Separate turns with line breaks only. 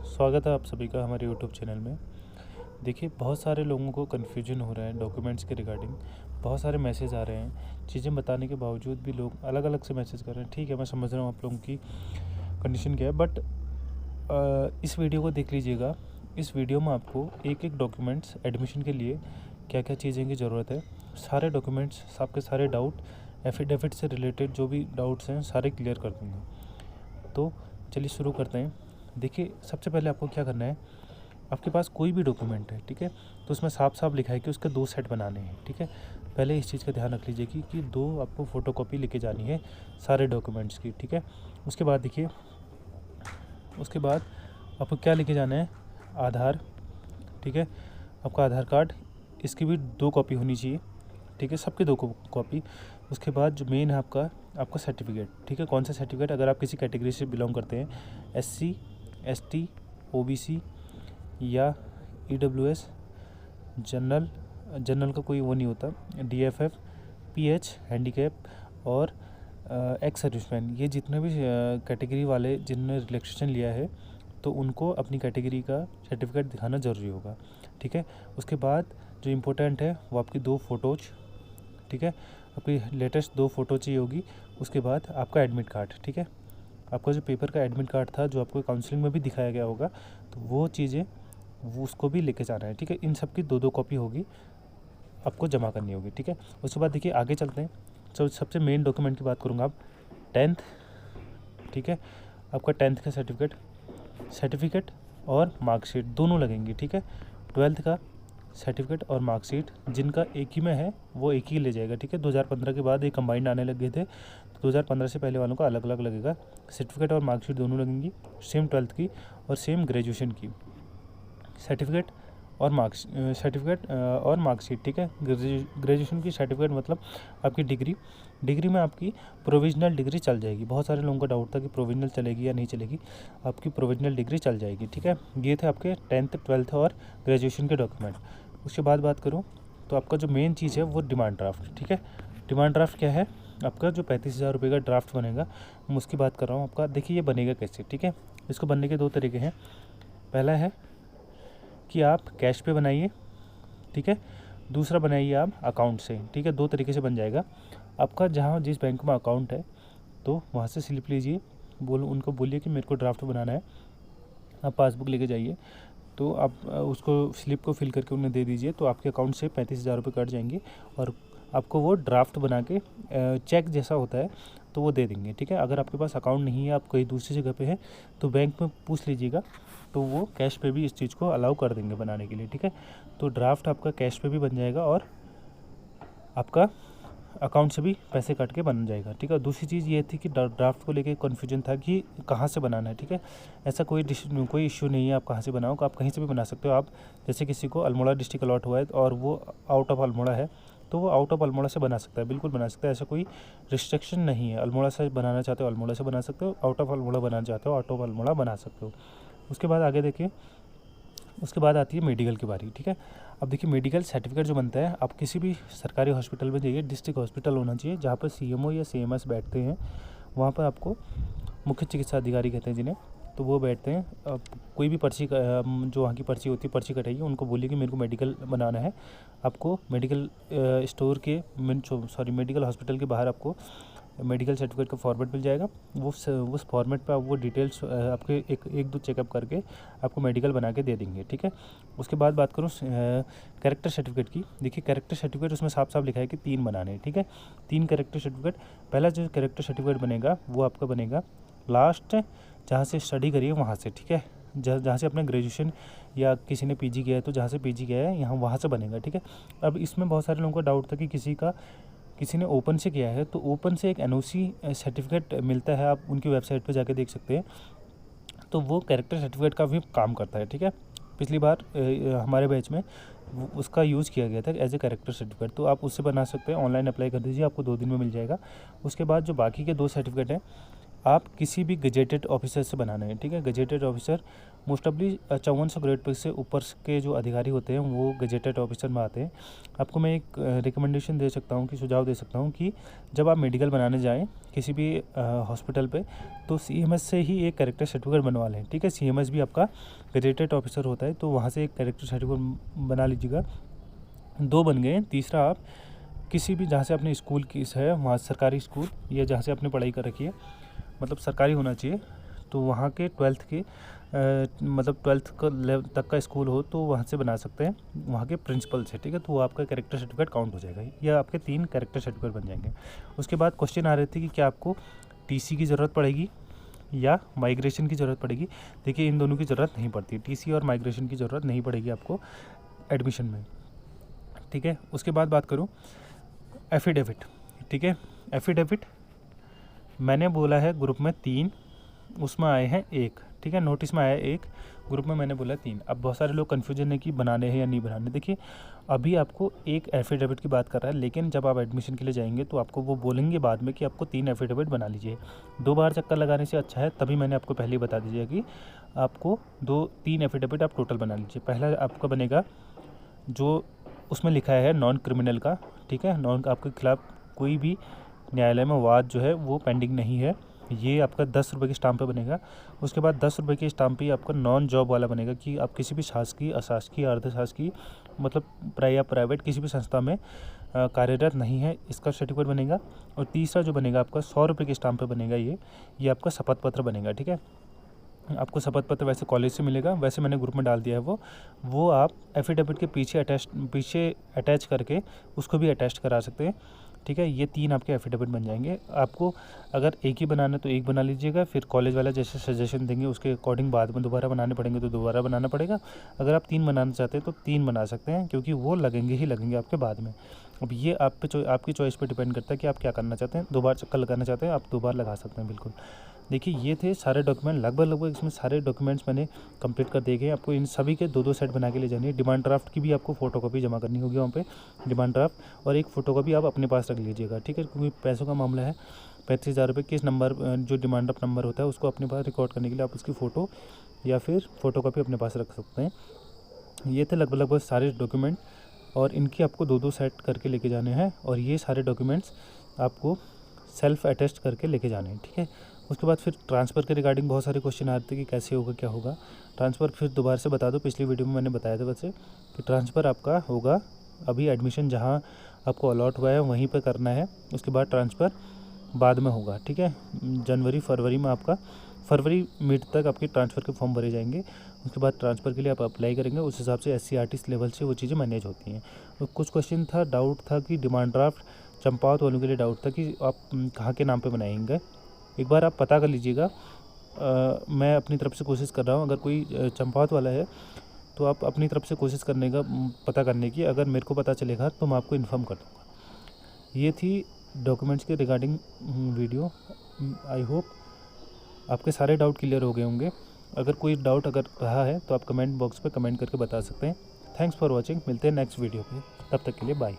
स्वागत है आप सभी का हमारे यूट्यूब चैनल में। देखिए, बहुत सारे लोगों को कन्फ्यूजन हो रहा है डॉक्यूमेंट्स के रिगार्डिंग। बहुत सारे मैसेज आ रहे हैं, चीज़ें बताने के बावजूद भी लोग अलग अलग से मैसेज कर रहे हैं। ठीक है, मैं समझ रहा हूँ आप लोगों की कंडीशन क्या है, बट इस वीडियो को देख लीजिएगा। इस वीडियो में आपको एक एक डॉक्यूमेंट्स एडमिशन के लिए क्या क्या चीज़ें की ज़रूरत है, सारे डॉक्यूमेंट्स, आपके सारे डाउट, एफिडेविट से रिलेटेड जो भी डाउट्स हैं सारे क्लियर कर दूँगा। तो चलिए शुरू करते हैं। देखिए, सबसे पहले आपको क्या करना है, आपके पास कोई भी डॉक्यूमेंट है, ठीक है, तो उसमें साफ साफ लिखा है कि उसके 2 सेट बनाने हैं। ठीक है, पहले इस चीज़ का ध्यान रख लीजिए कि 2 आपको फ़ोटोकॉपी लेके जानी है सारे डॉक्यूमेंट्स की। ठीक है, उसके बाद देखिए, उसके बाद आपको क्या लेके जाना है, आधार। ठीक है, आपका आधार कार्ड, इसकी भी 2 कॉपी होनी चाहिए। ठीक है, सबके 2 कॉपी। उसके बाद जो मेन है आपका सर्टिफिकेट। ठीक है, कौन सा सर्टिफिकेट, अगर आप किसी कैटेगरी से बिलोंग करते हैं, SC ST OBC या EWS, जनरल का कोई वो नहीं होता, DFF PH हैंडीकैप और एक्स सर्विसमैन, ये जितने भी कैटेगरी वाले जिनने रिलैक्सेशन लिया है तो उनको अपनी कैटेगरी का सर्टिफिकेट दिखाना ज़रूरी होगा। ठीक है, उसके बाद जो इम्पोर्टेंट है वो आपकी 2 फ़ोटोज। ठीक है, आपकी लेटेस्ट 2 फ़ोटो चाहिए होगी। उसके बाद आपका एडमिट कार्ड। ठीक है, आपका जो पेपर का एडमिट कार्ड था जो आपको काउंसलिंग में भी दिखाया गया होगा, तो वो चीज़ें वो उसको भी लेके जाना है। ठीक है, इन सब की 2-2 कॉपी होगी, आपको जमा करनी होगी। ठीक है, उसके बाद देखिए आगे चलते हैं। तो सबसे मेन डॉक्यूमेंट की बात करूँगा, आप 10th। ठीक है, आपका 10th का सर्टिफिकेट और मार्कशीट दोनों लगेंगी। ठीक है, 12th का सर्टिफिकेट और मार्कशीट जिनका एक ही में है वो एक ही ले जाएगा। ठीक है, 2015 के बाद एक कंबाइंड आने लगे थे, तो 2015 से पहले वालों का अलग अलग लगेगा। सर्टिफिकेट और मार्कशीट दोनों लगेंगी, सेम 12th की और सेम ग्रेजुएशन की सर्टिफिकेट और मार्कशीट। ठीक है, ग्रेजुएशन की सर्टिफिकेट मतलब आपकी डिग्री में आपकी प्रोविजनल डिग्री चल जाएगी। बहुत सारे लोगों का डाउट था कि प्रोविजनल चलेगी या नहीं चलेगी, आपकी प्रोविजनल डिग्री चल जाएगी। ठीक है, ये थे आपके 10th 12th और ग्रेजुएशन के डॉक्यूमेंट। उसके बाद बात करूँ तो आपका जो मेन चीज़ है वो डिमांड ड्राफ्ट। ठीक है, डिमांड ड्राफ्ट क्या है, आपका जो 35,000 रुपये का ड्राफ्ट बनेगा, मैं उसकी बात कर रहा हूँ। आपका देखिए ये बनेगा कैसे। ठीक है, इसको बनने के 2 तरीके हैं। पहला है कि आप कैश पे बनाइए। ठीक है, दूसरा बनाइए आप अकाउंट से। ठीक है, 2 तरीके से बन जाएगा। आपका जहाँ जिस बैंक में अकाउंट है तो वहाँ से स्लिप लीजिए, उनको बोलिए कि मेरे को ड्राफ्ट बनाना है, आप पासबुक लेके जाइए, तो आप उसको स्लिप को फिल करके उन्हें दे दीजिए, तो आपके अकाउंट से 35,000 रुपये कट जाएंगे और आपको वो ड्राफ्ट बना के चेक जैसा होता है तो वो दे देंगे। ठीक है, अगर आपके पास अकाउंट नहीं है, आप कहीं दूसरी जगह पे हैं, तो बैंक में पूछ लीजिएगा, तो वो कैश पे भी इस चीज़ को अलाउ कर देंगे बनाने के लिए। ठीक है, तो ड्राफ्ट आपका कैश पे भी बन जाएगा और आपका अकाउंट से भी पैसे कट के बन जाएगा। ठीक है, दूसरी चीज़ ये थी कि ड्राफ्ट को लेके कन्फ्यूजन था कि कहाँ से बनाना है। ठीक है, ऐसा कोई इश्यू नहीं है, आप कहाँ से बनाओ, आप कहीं से भी बना सकते हो। आप जैसे किसी को अल्मोड़ा डिस्ट्रिक्ट अलॉट हुआ है और वो आउट ऑफ अल्मोड़ा है, तो वो आउट ऑफ अल्मोड़ा से बना सकता है, बिल्कुल बना सकता है, ऐसा कोई रिस्ट्रिक्शन नहीं है। अल्मोड़ा से बनाना चाहते हो अल्मोड़ा से बना सकते हो, आउट ऑफ अल्मोड़ा बनाना चाहते हो आउट ऑफ अल्मोड़ा बना सकते हो। उसके बाद आगे देखिए, उसके बाद आती है मेडिकल की बारी। ठीक है, अब देखिए मेडिकल सर्टिफिकेट जो बनता है, आप किसी भी सरकारी हॉस्पिटल में जाइए, डिस्ट्रिक्ट हॉस्पिटल होना चाहिए जहाँ पर CMO या CMS बैठते हैं, वहाँ पर आपको मुख्य चिकित्सा अधिकारी कहते हैं जिन्हें, तो वो बैठते हैं। अब कोई भी पर्ची जो वहाँ की पर्ची होती है, पर्ची कटाइए, उनको बोलिए कि मेरे को मेडिकल बनाना है। आपको मेडिकल स्टोर के मेडिकल हॉस्पिटल के बाहर आपको मेडिकल सर्टिफिकेट का फॉर्मेट मिल जाएगा। उस फॉर्मेट पे आप वो डिटेल्स आपके एक दो चेकअप करके आपको मेडिकल बना के दे देंगे। ठीक है, उसके बाद बात करूँ कैरेक्टर सर्टिफिकेट की। देखिए कैरेक्टर सर्टिफिकेट उसमें साफ साफ लिखा है कि 3 बनाने हैं। ठीक है, 3 कैरेक्टर सर्टिफिकेट। पहला जो कैरेक्टर सर्टिफिकेट बनेगा वो आपका बनेगा लास्ट जहाँ से स्टडी करिए वहाँ से। ठीक है, जहाँ से अपने ग्रेजुएशन या किसी ने PG किया है तो जहाँ से PG किया है यहाँ वहाँ से बनेगा। ठीक है, अब इसमें बहुत सारे लोगों का डाउट था कि किसी ने ओपन से किया है, तो ओपन से एक NOC सर्टिफिकेट मिलता है, आप उनकी वेबसाइट पर जाके देख सकते हैं, तो वो कैरेक्टर सर्टिफिकेट का भी काम करता है। ठीक है, पिछली बार हमारे बैच में उसका यूज़ किया गया था एज ए कैरेक्टर सर्टिफिकेट, तो आप उससे बना सकते हैं। ऑनलाइन अप्लाई कर दीजिए, आपको 2 दिन में मिल जाएगा। उसके बाद जो बाकी के 2 सर्टिफिकेट हैं, आप किसी भी गजेटेड ऑफिसर से बनाना है, ठीक है। Gazetted officer most ऑफली 5400 grade pay से ऊपर के जो अधिकारी होते हैं वो गजेटेड ऑफिसर में आते हैं। आपको मैं एक रिकमेंडेशन दे सकता हूँ कि सुझाव दे सकता हूँ कि जब आप मेडिकल बनाने जाएं किसी भी हॉस्पिटल पे, तो CMS से ही एक कैरेक्टर सर्टिफिकेट बनवा लें, ठीक है। CMS भी आपका गजेटेड ऑफिसर होता है, तो वहाँ से एक कैरेक्टर सर्टिफिकेट बना लीजिएगा। 2 बन गए। तीसरा, आप किसी भी जहाँ से अपने स्कूल की है वहाँ सरकारी स्कूल या जहाँ से आपने पढ़ाई कर रखी है, मतलब सरकारी होना चाहिए, तो वहाँ के 12th के मतलब 12th का लेवल तक का स्कूल हो तो वहाँ से बना सकते हैं, वहाँ के प्रिंसिपल से, ठीक है। तो वो आपका कैरेक्टर सर्टिफिकेट काउंट हो जाएगा। या आपके 3 कैरेक्टर सर्टिफिकेट बन जाएंगे। उसके बाद क्वेश्चन आ रहे थे कि क्या आपको TC की ज़रूरत पड़ेगी या माइग्रेशन की ज़रूरत पड़ेगी। देखिए, इन दोनों की ज़रूरत नहीं पड़ती, TC और माइग्रेशन की ज़रूरत नहीं पड़ेगी आपको एडमिशन में, ठीक है। उसके बाद बात करूँ एफिडेविट, ठीक है। एफिडेविट मैंने बोला है ग्रुप में 3, उसमें आए हैं 1, ठीक है। नोटिस में आया 1, ग्रुप में मैंने बोला 3। अब बहुत सारे लोग कन्फ्यूजन है कि बनाने हैं या नहीं बनाने। देखिए, अभी आपको एक एफिडेविट की बात कर रहा है, लेकिन जब आप एडमिशन के लिए जाएंगे तो आपको वो बोलेंगे बाद में कि आपको 3 एफिडेविट बना लीजिए। 2 बार चक्कर लगाने से अच्छा है, तभी मैंने आपको पहले ही बता दीजिए कि आपको 2-3 एफिडेविट आप टोटल बना लीजिए। पहला आपका बनेगा जो उसमें लिखा है नॉन क्रिमिनल का, ठीक है। नॉन, आपके खिलाफ कोई भी न्यायालय में वाद जो है वो पेंडिंग नहीं है, ये आपका 10 रुपये की स्टाम्प पे बनेगा। उसके बाद 10 रुपये की स्टाम्प पे आपका नॉन जॉब वाला बनेगा कि आप किसी भी शासकीय, अशासकीय, अर्धशासकीय, मतलब प्राइवेट किसी भी संस्था में कार्यरत नहीं है, इसका सर्टिफिकेट बनेगा। और तीसरा जो बनेगा आपका 100 रुपये की स्टाम्प पे बनेगा, ये आपका शपथ पत्र बनेगा, ठीक है। आपको शपथ पत्र वैसे कॉलेज से मिलेगा, वैसे मैंने ग्रुप में डाल दिया है वो आप एफिडेविट के पीछे अटैच करके उसको भी अटैच करा सकते हैं, ठीक है। ये 3 आपके एफिडेविट बन जाएंगे। आपको अगर एक ही बनाना है तो एक बना लीजिएगा, फिर कॉलेज वाला जैसे सजेशन देंगे उसके अकॉर्डिंग बाद में दोबारा बनाने पड़ेंगे तो दोबारा बनाना पड़ेगा। अगर आप 3 बनाना चाहते हैं तो 3 बना सकते हैं, क्योंकि वो लगेंगे ही लगेंगे आपके बाद में। अब ये आपकी चॉइस पे डिपेंड करता है कि आप क्या करना चाहते हैं। 2 बार चक्कर लगाना चाहते हैं आप 2 बार लगा सकते हैं, बिल्कुल। देखिए, ये थे सारे डॉक्यूमेंट, लगभग इसमें सारे डॉक्यूमेंट्स मैंने कंप्लीट कर दिए गए। आपको इन सभी के 2-2 सेट बना के ले जानी है। डिमांड ड्राफ्ट की भी आपको फ़ोटोकॉपी जमा करनी होगी वहाँ पे, डिमांड ड्राफ्ट, और एक फ़ोटोकॉपी आप अपने पास रख लीजिएगा, ठीक है। क्योंकि पैसों का मामला है। 35,000 रुपये किस नंबर, जो डिमांड ड्राफ्ट नंबर होता है उसको अपने पास रिकॉर्ड करने के लिए आप उसकी फ़ोटो या फिर फ़ोटोकॉपी अपने पास रख सकते हैं। ये थे लगभग सारे डॉक्यूमेंट, और इनकी आपको 2-2 सेट करके लेके जाने हैं। और ये सारे डॉक्यूमेंट्स आपको सेल्फ अटेस्ट करके लेके जाने हैं, ठीक है। उसके बाद फिर ट्रांसफ़र के रिगार्डिंग बहुत सारे क्वेश्चन आते हैं कि कैसे होगा, क्या होगा ट्रांसफ़र। फिर दोबारा से बता दो, पिछली वीडियो में मैंने बताया था वैसे कि ट्रांसफ़र आपका होगा अभी एडमिशन जहाँ आपको अलॉट हुआ है वहीं पर करना है। उसके बाद ट्रांसफ़र बाद में होगा, ठीक है। जनवरी फरवरी में आपका फरवरी मिड तक आपके ट्रांसफ़र के फॉर्म भरे जाएंगे। उसके बाद ट्रांसफ़र के लिए आप अप्लाई करेंगे, उस हिसाब से SC लेवल से वो चीज़ें मैनेज होती हैं। तो कुछ क्वेश्चन था, डाउट था कि डिमांड ड्राफ्ट चंपावत वालों के लिए डाउट था कि आप कहाँ के नाम पे बनाएंगे। एक बार आप पता कर लीजिएगा। मैं अपनी तरफ से कोशिश कर रहा हूँ, अगर कोई चंपावत वाला है तो आप अपनी तरफ से कोशिश करने का, पता करने की। अगर मेरे को पता चलेगा तो मैं आपको इन्फॉर्म कर दूँगा। ये थी डॉक्यूमेंट्स के रिगार्डिंग वीडियो। आई होप आपके सारे डाउट क्लियर हो गए होंगे। अगर कोई डाउट अगर रहा है तो आप कमेंट बॉक्स पे कमेंट करके बता सकते हैं। Thanks for watching. मिलते हैं नेक्स्ट वीडियो पे, तब तक के लिए बाय।